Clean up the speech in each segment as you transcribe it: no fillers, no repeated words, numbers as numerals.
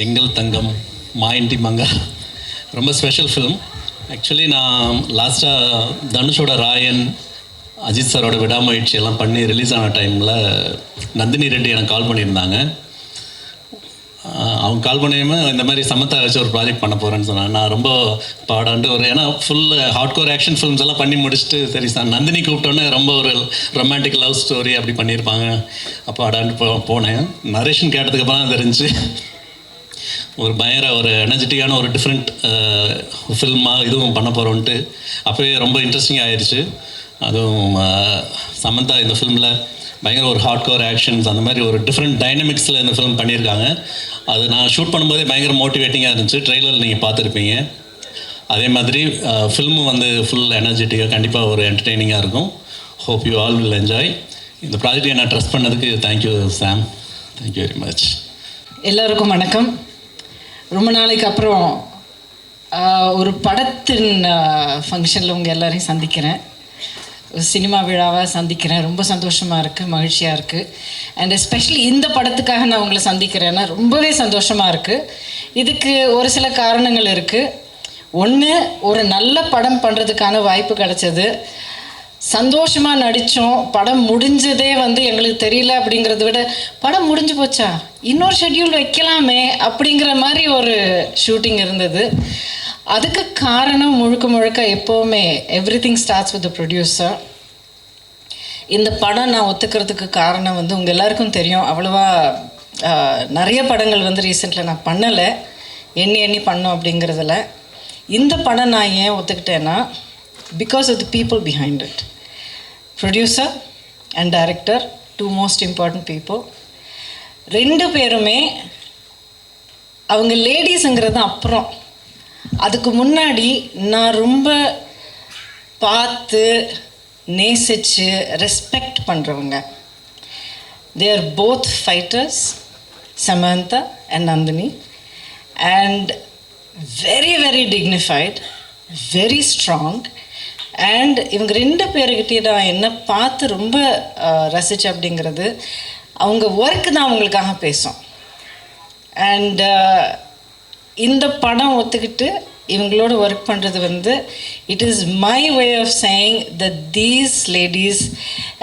எங்கள் தங்கம் மாயின்டி மங்கா ரொம்ப special film. Actually நான் லாஸ்ட்டாக தனுஷோட ராயன், அஜித் சாரோட விடாமுயற்சி எல்லாம் பண்ணி ரிலீஸ் ஆன டைமில் நந்தினி ரெட்டி எனக்கு கால் பண்ணியிருந்தாங்க. அவங்க கால் பண்ணியுமே இந்த மாதிரி சமத்தா வச்சு ஒரு ப்ராஜெக்ட் பண்ண போகிறேன்னு சொன்னாங்க. நான் ரொம்ப பாடாண்டு ஏன்னா ஃபுல் ஹார்ட்கோர் ஆக்ஷன் ஃபிலிம்ஸ் எல்லாம் பண்ணி முடிச்சுட்டு சரி சார் நந்தினி கூப்பிட்டோன்னே ரொம்ப ஒரு ரொமான்டிக் லவ் ஸ்டோரி அப்படி பண்ணியிருப்பாங்க. அப்போ அடாண்டு போனேன். நரேஷன் கேட்டதுக்கப்புறம் தான் தெரிஞ்சு ஒரு பயங்கர ஒரு எனர்ஜெட்டிக்கான ஒரு டிஃப்ரெண்ட் ஃபில்மாக இதுவும் பண்ண போகிறோன்ட்டு அப்போயே ரொம்ப இன்ட்ரெஸ்டிங் ஆயிடுச்சு. அதுவும் சமந்தா இந்த ஃபிலிமில் பயங்கர ஒரு ஹார்ட்கோர் ஆக்ஷன்ஸ் அந்த மாதிரி ஒரு டிஃப்ரெண்ட் டைனமிக்ஸில் இந்த ஃபிலிம் பண்ணியிருக்காங்க. அது நான் ஷூட் பண்ணும்போதே பயங்கர மோட்டிவேட்டிங்காக இருந்துச்சு. ட்ரெய்லரில் நீங்கள் பார்த்துருப்பீங்க. அதே மாதிரி ஃபில்மும் வந்து ஃபுல் எனர்ஜெட்டிக்காக கண்டிப்பாக ஒரு என்டர்டெய்னிங்காக இருக்கும். Hope you all will enjoy. இந்த ப்ராஜெக்டை நான் ட்ரஸ்ட் பண்ணதுக்கு thank you Sam. Thank you very much. எல்லோருக்கும் வணக்கம். ரொம்ப நாளைக்கு அப்புறம் ஒரு படத்தின் ஃபங்க்ஷனில் உங்கள் எல்லோரையும் சந்திக்கிறேன். சினிமா விழாவை சந்திக்கிறேன். ரொம்ப சந்தோஷமாக இருக்குது, மகிழ்ச்சியாக இருக்குது. அண்ட் எஸ்பெஷலி இந்த படத்துக்காக நான் உங்களை சந்திக்கிறேன்னா ரொம்பவே சந்தோஷமாக இருக்குது. இதுக்கு ஒரு சில காரணங்கள் இருக்குது. ஒன்று, ஒரு நல்ல படம் பண்ணுறதுக்கான வாய்ப்பு கிடச்சது. சந்தோஷமாக நடித்தோம். படம் முடிஞ்சதே வந்து எங்களுக்கு தெரியல அப்படிங்கிறத விட படம் முடிஞ்சு போச்சா, இன்னொரு ஷெட்யூல் வைக்கலாமே அப்படிங்கிற மாதிரி ஒரு ஷூட்டிங் இருந்தது. அதுக்கு காரணம் முழுக்க எப்போவுமே everything starts with the producer. இந்த படம் நான் ஒத்துக்கிறதுக்கு காரணம் வந்து உங்கள் எல்லாருக்கும் தெரியும். அவ்வளோவா நிறைய படங்கள் வந்து ரீசெண்டில் நான் பண்ணலை, எண்ணி பண்ணோம் அப்படிங்கிறதுல. இந்த படம் நான் ஏன் ஒத்துக்கிட்டேன்னா because of the people behind it. Producer and director, two most important people. ரெண்டு பேருமே அவங்க லேடிஸுங்கிறது அப்புறம், அதுக்கு முன்னாடி நான் ரொம்ப பார்த்து நேசித்து ரெஸ்பெக்ட் பண்ணுறவங்க. they are both fighters, Samantha and Nandini, and very very dignified, very strong. And இவங்க ரெண்டு பேர்கிட்டே நான் என்ன பார்த்து ரொம்ப ரசித்தேன் அப்படிங்கிறது, அவங்க ஒர்க்கு தான் அவங்களுக்காக பேசும். அண்ட் இந்த படம் ஒத்துக்கிட்டு இவங்களோட ஒர்க் பண்ணுறது வந்து it is my way of saying that these ladies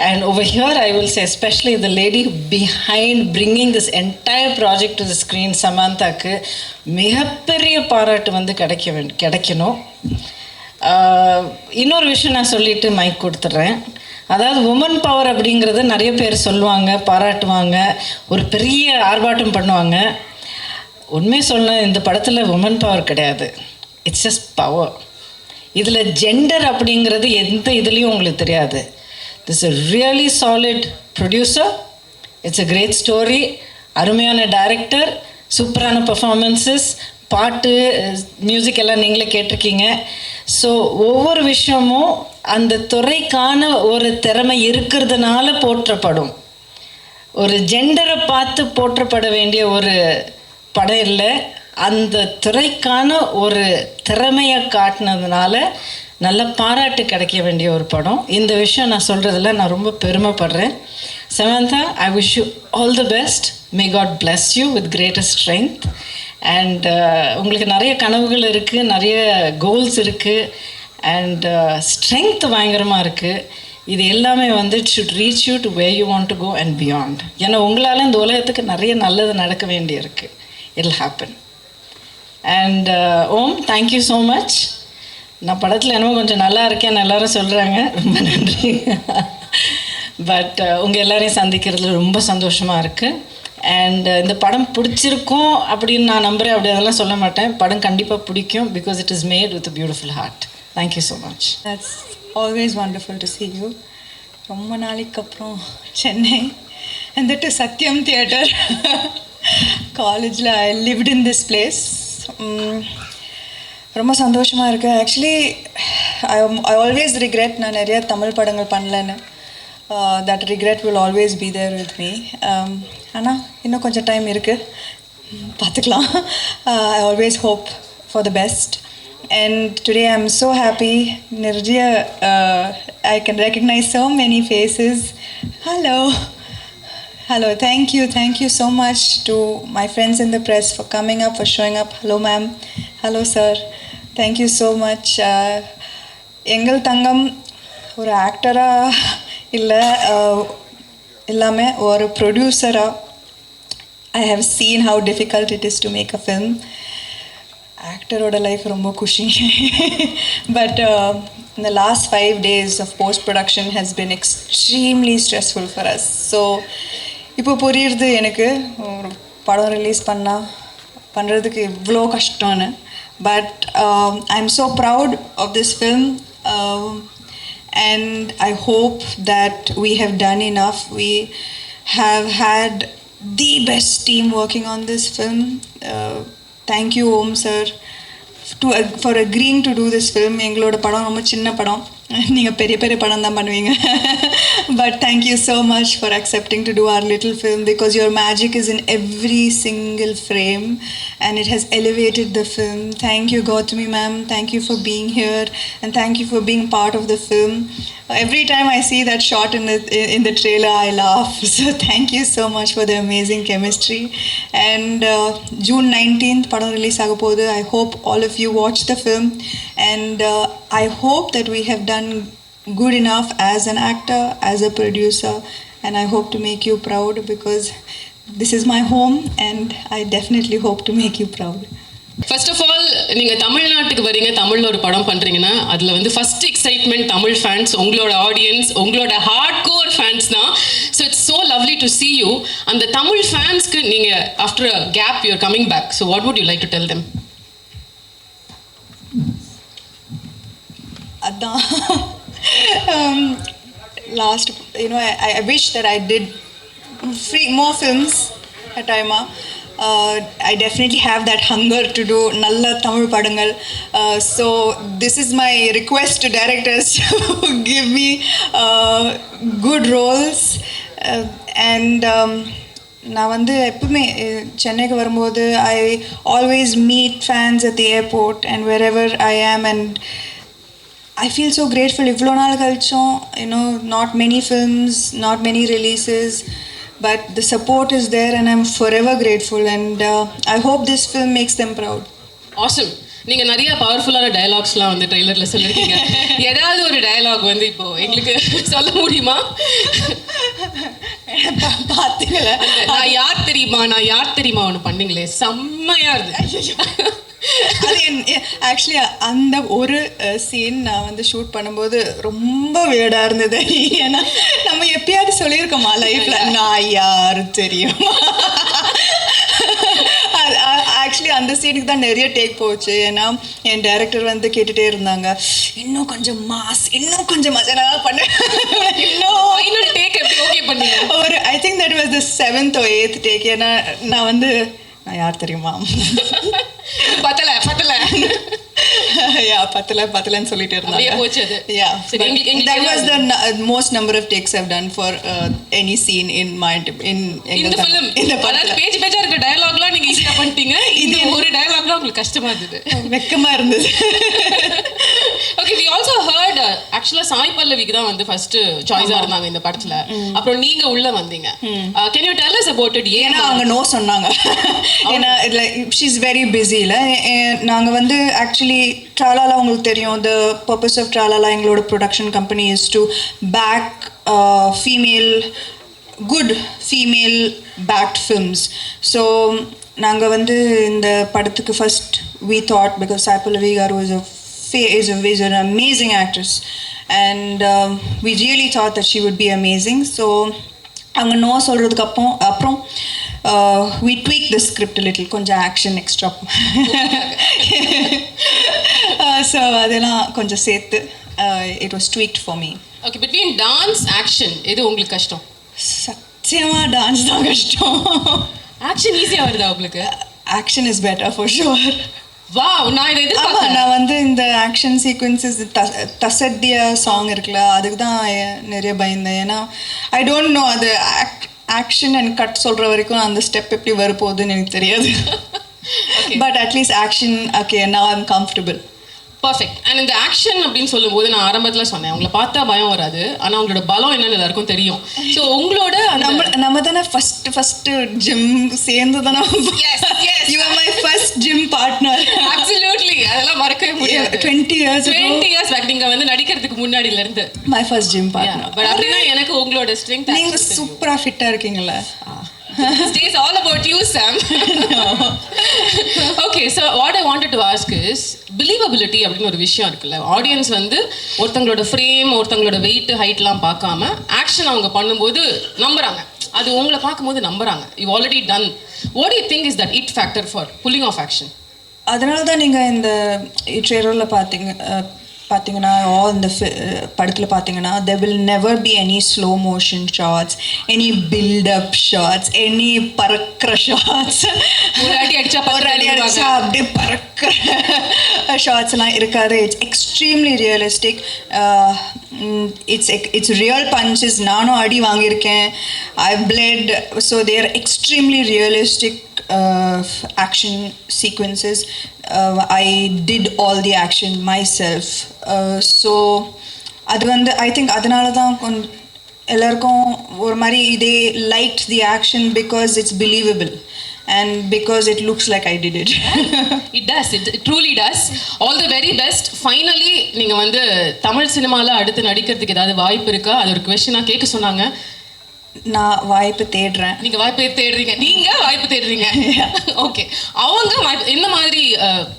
and over here I will say especially the lady behind bringing this entire project to the screen, சமந்தாக்கு மிகப்பெரிய பாராட்டு வந்து கிடைக்கணும். இன்னொரு விஷயம் நான் சொல்லிவிட்டு மைக் கொடுத்துட்றேன். அதாவது உமன் பவர் அப்படிங்கிறது நிறைய பேர் சொல்லுவாங்க, பாராட்டுவாங்க, ஒரு பெரிய ஆர்ப்பாட்டம் பண்ணுவாங்க. உண்மை சொல்ல இந்த படத்தில் உமன் பவர் கிடையாது, இட்ஸ் ஜஸ்ட் பவர். இதில் ஜெண்டர் அப்படிங்கிறது எந்த இதுலேயும் உங்களுக்கு தெரியாது. This a really solid producer, it's a great story, அருமையான டைரக்டர், சூப்பரான பர்ஃபார்மன்ஸஸ், பாட்டு, மியூசிக் எல்லாம் நீங்களே கேட்டிருக்கீங்க. ஸோ ஒவ்வொரு விஷயமும் அந்த துறைக்கான ஒரு திறமை இருக்கிறதுனால போற்றப்படும். ஒரு ஜெண்டரை பார்த்து போற்றப்பட வேண்டிய ஒரு படம் இல்லை, அந்த துறைக்கான ஒரு திறமையை காட்டினதுனால நல்ல பாராட்டு கிடைக்க வேண்டிய ஒரு படம். இந்த விஷயம் நான் சொல்கிறதுல நான் ரொம்ப பெருமைப்படுறேன். Samantha, I wish you all the best. May God bless you with greater strength. And உங்களுக்கு நிறைய கனவுகள் இருக்குது, நிறைய கோல்ஸ் இருக்குது, அண்ட் ஸ்ட்ரென்த் பயங்கரமாக இருக்குது. இது எல்லாமே வந்து it should reach you to where you want to go and beyond. ஏன்னா உங்களால் இந்த உலகத்துக்கு நிறைய நல்லது நடக்க வேண்டி இருக்குது. It will happen. And Om, thank you so much. நான் படத்தில் என்னமோ கொஞ்சம் நல்லா இருக்கேன்னு எல்லோரும் சொல்கிறாங்க, ரொம்ப நன்றி. பட் உங்கள் எல்லோரையும் சந்திக்கிறதுல ரொம்ப சந்தோஷமாக இருக்குது. அண்ட் இந்த படம் பிடிச்சிருக்கும் அப்படின்னு நான் நம்புகிறேன். அப்படி அதெல்லாம் சொல்ல மாட்டேன். படம் கண்டிப்பாக பிடிக்கும், because it is made with beautiful heart. Thank you so much. That's always wonderful to see you. ரொம்ப நாளைக்கு அப்புறம் Chennai, and that is Sathyam theatre காலேஜில் I lived in this place. ரொம்ப சந்தோஷமாக இருக்குது. ஆக்சுவலி ஐ ஆல்வேஸ் ரிக்ரெட் நான் நிறைய தமிழ் படங்கள் பண்ணலன்னு. that regret will always be there with me. ஆனால் இன்னும் கொஞ்சம் டைம் இருக்குது, பார்த்துக்கலாம். I always hope for the best. And today I'm so happy. நிறைய I can recognize so many faces. Hello. Hello, thank you so much to my friends in the press for coming up, for showing up. Hello, ma'am. Hello, sir. Thank you so much. எங்கள் தங்கம் ஒரு ஆக்டராக இல்லை எல்லாமே ஒரு ப்ரொடியூசராக I have seen how difficult it is to make a film. ஆக்டரோட life ரொம்ப குஷி but in the last 5 days of post-production has been extremely stressful for us. So இப்போ புரியுறது எனக்கு ஒரு படம் ரிலீஸ் பண்ணுறதுக்கு இவ்வளோ கஷ்டம்னு. But I am so proud of this film and I hope that we have done enough. We have had the best team working on this film. Thank you, Om sir, for agreeing to do this film. எங்களோட படம் ரொம்ப சின்ன படம், நீங்கள் பெரிய பெரிய படம் தான் பண்ணுவீங்க. But thank you so much for accepting to do our little film, because your magic is in every single frame and it has elevated the film. Thank you, Gautami ma'am. Thank you for being here and thank you for being part of the film. Every time I see that shot in the trailer, I laugh. So thank you so much for the amazing chemistry. And June 19th, padam release agapodhu. I hope all of you watch the film, and I hope that we have done good enough as an actor, as a producer, and I hope to make you proud, because this is my home and I definitely hope to make you proud. First of all நீங்கள் தமிழ்நாட்டுக்கு வரீங்க, தமிழில் ஒரு படம் பண்ணுறீங்கன்னா அதில் வந்து first excitement Tamil fans, உங்களோட ஆடியன்ஸ், உங்களோட ஹார்ட் கோர் ஃபேன்ஸ் தான். So it's so lovely to see you. அந்த தமிழ் ஃபேன்ஸ்க்கு நீங்கள் after a gap you're coming back, so what would you like to tell them? அதான் last, I wish that I did more films at Aima. I definitely have that hunger to do nalla Tamil padangal. So this is my request to directors to give me good roles. And நான் வந்து எப்பவுமே சென்னைக்கு வரும்போது I always meet fans at the airport and wherever I am, and I feel so grateful. இவ்வளோ நாள் கழிச்சோம், not many films, not many releases, but the support is there and I'm forever grateful, and I hope this film makes them proud. Awesome. நீங்கள் நிறைய பவர்ஃபுல்லான டயலாக்ஸ்லாம் வந்து ட்ரெய்லரில் சொல்லியிருக்கீங்க. ஏதாவது ஒரு டயலாக் வந்து இப்போ எங்களுக்கு சொல்ல முடியுமா? பார்த்தீங்களா, நான் யார் தெரியுமா ஒன்று பண்ணீங்களே, செம்மையாக இருந்தது. அது ஆக்சுவலி அந்த ஒரு சீன் நான் வந்து ஷூட் பண்ணும்போது ரொம்ப வேடாக இருந்தது. ஏன்னா நம்ம எப்பயாவது சொல்லியிருக்கோமா லைஃப்ல, நான் யார் தெரியுமா? ஆக்சுவலி அந்த சீனுக்கு தான் நிறைய டேக் போச்சு. ஏன்னா என் டைரக்டர் வந்து கேட்டுகிட்டே இருந்தாங்க, இன்னும் கொஞ்சம் மாஸ் நல்லா பண்ண, இன்னும் டேக் எப்படி ஓகே பண்ணீங்க? ஒரு I think that was the 7th or 8th take. ஏன்னா நான் வந்து நான் யார் தெரியுமா பத்தல பத்தலன்னு சொல்லிட்டு இருந்தாங்க. That was the most number of takes I've done for any scene in இந்த film. அதாவது பேஜா இருக்க டயலாக்லாம் நீங்க ஈஸியா பண்ணிட்டீங்க. இந்த ஒரு டயலாக்லாம் உங்களுக்கு கஷ்டமா இருந்தது, வெக்கமா இருந்தது. Okay, we also heard actually Sai பல்லவிக்கு தான் வந்து ஃபர்ஸ்ட் சாய்ஸா இருந்தாங்க இந்த படத்துல. அப்புறம் நீங்க உள்ள வந்தீங்க. Can you tell us about it? ஏன்னா அவங்க நோ சொன்னாங்க. ஏன்னா she is very busy இல்ல. நாங்க வந்து ஆக்சுவலி ட்ராலாலா உங்களுக்கு தெரியும், the purpose of ட்ராலாலா எங்களோட production company is to back good female backed films. So நாங்கள் வந்து இந்த படத்துக்கு first we thought, because Sai Pallavi garu is an amazing actress, and we really thought that she would be amazing. So அவங்க no சொல்கிறதுக்கு அப்புறம் we tweaked the script a little, கொஞ்சம் action extra. So அதெல்லாம் கொஞ்சம் சேர்த்து it was tweaked for me. Okay, between dance action எது உங்களுக்கு கஷ்டம்? சத்தியமா டான்ஸ் தான் கஷ்டம். ஆக்ஷன் ஈஸியா வருதா உங்களுக்கு? Action is better for sure. Wow, நான் இதை எதிர்பார்க்கல. நான் வந்து இந்த ஆக்ஷன் சீக்வன்சஸ் தசத்திய சாங் இருக்குல்ல, அதுக்கு தான் நிறைய பயந்தேன். ஏன்னா ஐ டோன்ட் நோ அது ஆக்ஷன் அண்ட் கட் சொல்கிற வரைக்கும் அந்த ஸ்டெப் எப்படி வரப்போகுதுன்னு எனக்கு தெரியாது. But at least action okay, now I am comfortable. Perfect. And இந்த ஆக்ஷன் அப்படின்னு சொல்லும்போது நான் ஆரம்பத்தில் சொன்னேன், உங்களை பார்த்தா பயம் வராது, ஆனால் உங்களோட பலம் என்னன்னு எல்லாருக்கும் தெரியும். ஸோ உங்களோட நம்ம தானே ஃபர்ஸ்ட் ஜிம் சேர்ந்து தானே. You are my first gym partner. Absolutely, அதெல்லாம் மறக்கவே முடியாது. 20 years பேக் நீங்க வந்து நடிக்கிறதுக்கு முன்னாடில இருந்து my first gym partner. But அப்படின்னா எனக்கு உங்களோட ஸ்ட்ரெங்த், நீங்க சூப்பரா ஃபிட்டா இருக்கீங்களா? This day is all about you, Sam. Okay, so what I wanted to ask is believability அப்படின்னு ஒரு விஷயம் இருக்குல்ல. ஆடியன்ஸ் வந்து ஒருத்தங்களோட ஃப்ரேம், ஒருத்தங்களோட வெயிட், ஹைட்லாம் பார்க்காம ஆக்ஷன் அவங்க பண்ணும்போது நம்புறாங்க. அது உங்களை பார்க்கும்போது நம்புறாங்க. You already done. What do you think is that it factor for pulling off action? அதனால தான் நீங்கள் இந்த ட்ரெய்லரில் பார்த்தீங்கன்னா இந்த படத்தில் பார்த்தீங்கன்னா there will never be any slow motion shots, any build up shots, any பறக்கிற shots. ஒரு அடி அடிச்சா அப்படியே பறக்கிற ஷார்ட்ஸ்லாம் இருக்காது. It's extremely realistic. It's real punches. நானும் அடி வாங்கியிருக்கேன். I bled. So there extremely realistic action sequences. I did all the action myself. So அது வந்து ஐ திங்க் அதனால தான் எல்லாருக்கும் ஒரு மாதிரி இதே like the action because it's believable and because it looks like I did it. It does. It truly does. All the very best. Finally நீங்க வந்து தமிழ் சினிமால அடுத்து நடிக்கிறதுக்கு ஏதாவது வாய்ப்பு இருக்கா? அது ஒரு क्वेश्चन கேட்க சொன்னாங்க. நான் வாய்ப்பு தேடுறேன். நீங்க வாய்ப்பு தேடுறீங்க. நீங்க வாய்ப்பு தேடுறீங்க. ஓகே. அவங்க என்ன மாதிரி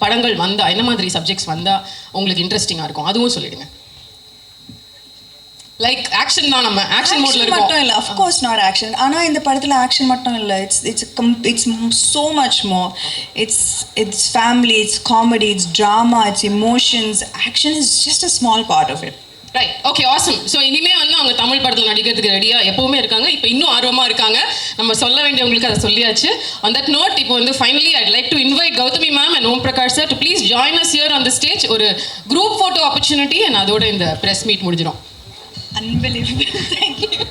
படங்கள் வந்தா, என்ன மாதிரி சப்ஜெக்ட்ஸ் வந்தா உங்களுக்கு இன்ட்ரெஸ்டிங்கா இருக்கும் அதுவும் சொல்லிடுங்க. லைக் ஆக்ஷன் தான், நம்ம ஆக்ஷன் மோட்ல இருக்கோம். மட்டும் இல்ல, of course not action. ஆனா இந்த படத்துல ஆக்ஷன் மட்டும் இல்ல. It's so much more. It's family, it's comedy, it's drama, it's emotions. Action is just a small part of it. Right. Okay, awesome. So இனிமே வந்து அவங்க தமிழ் படத்தில் நடிக்கிறதுக்கு ரெடியாக எப்போவுமே இருக்காங்க. இப்போ இன்னும் ஆர்வமாக இருக்காங்க. நம்ம சொல்ல வேண்டியவங்களுக்கு அதை சொல்லியாச்சு. ஆன் தட் நோட், இப்போ வந்து finally I'd like to invite Gautami ma'am and Om Prakash sir to please join us here on the stage. ஒரு குரூப் ஃபோட்டோ ஆப்பர்ச்சுனிட்டி அண்ட் அதோட இந்த ப்ரெஸ் மீட் முடிஞ்சிடும். Unbelievable. Thank you.